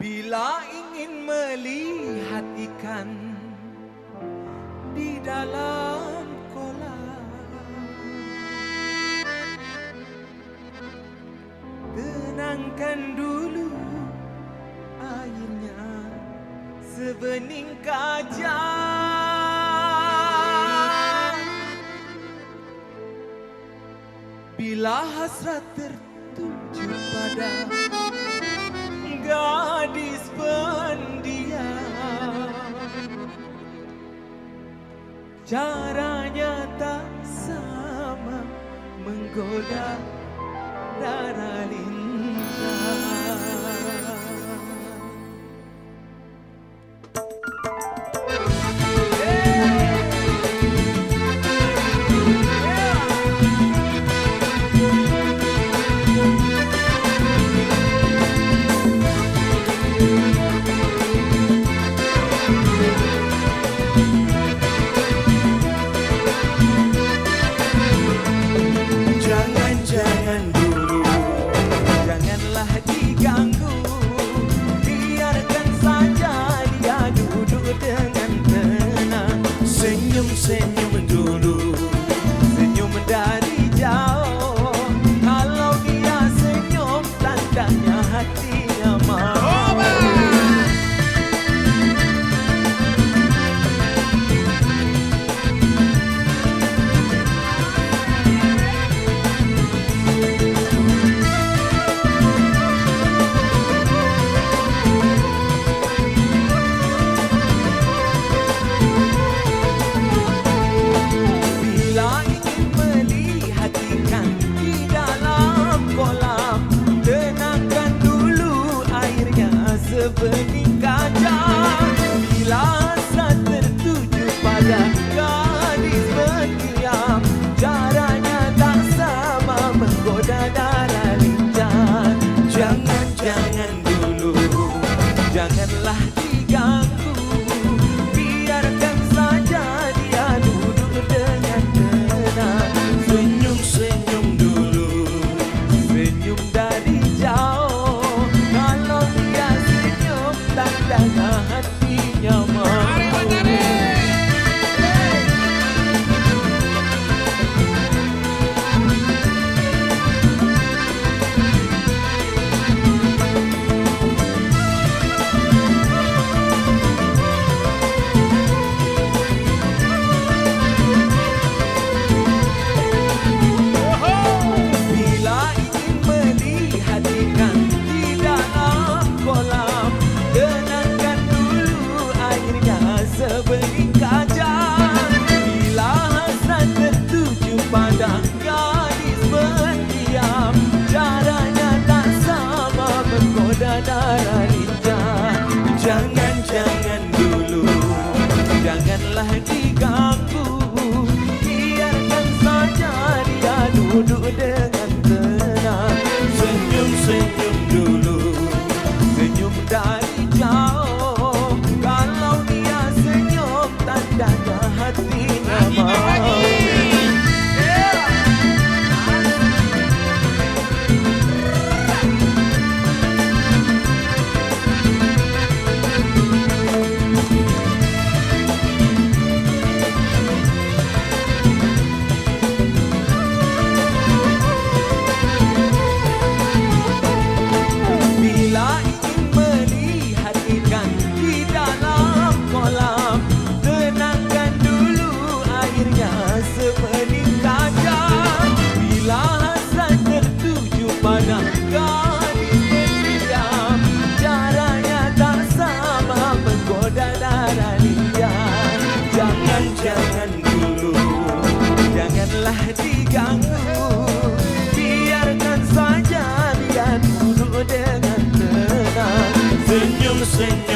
Bila ingin melihat ikan di dalam kolam, tenangkan dulu airnya sebening kaca. Bila hasrat tertuju pada gadis pendiam, caranya tak sama menggoda darah lincah. Jangan dulu, janganlah diganggu, biarkan saja dia duduk dengan tenang. Senyum-senyum dulu, senyum dari jauh. Kalau dia senyum, tandanya hatinya mau. Sebening kaca, bila hasrat tertuju pada gadis pendiam, caranya tak sama menggoda darah lincah. Jangan dulu, janganlah diganggu, biarkan saja dia duduk dengan tenang. Senyum-senyum dulu, senyum dari jauh. Tandanya hatinya mau. Bila ingin melihat ikan di dalam kolam, tenangkan dulu airnya sebening kaca. Bila hasrat tertuju pada gadis pendiam, caranya tak sama menggoda darah lincah. Jangan dulu, janganlah diganggu, biarkan saja dia duduk dengan tenang. Senyum-senyum dulu, senyum dari jauh. Kalau dia senyum, tandanya hatinya mau. Bila ingin melihat ikan di dalam kolam, tenangkan dulu airnya sebening kaca. Bila hasrat tertuju pada gadis pendiam, caranya tak sama menggoda darah lincah. Jangan dulu, janganlah diganggu, biarkan saja dia duduk dengan tenang. Senyum-senyum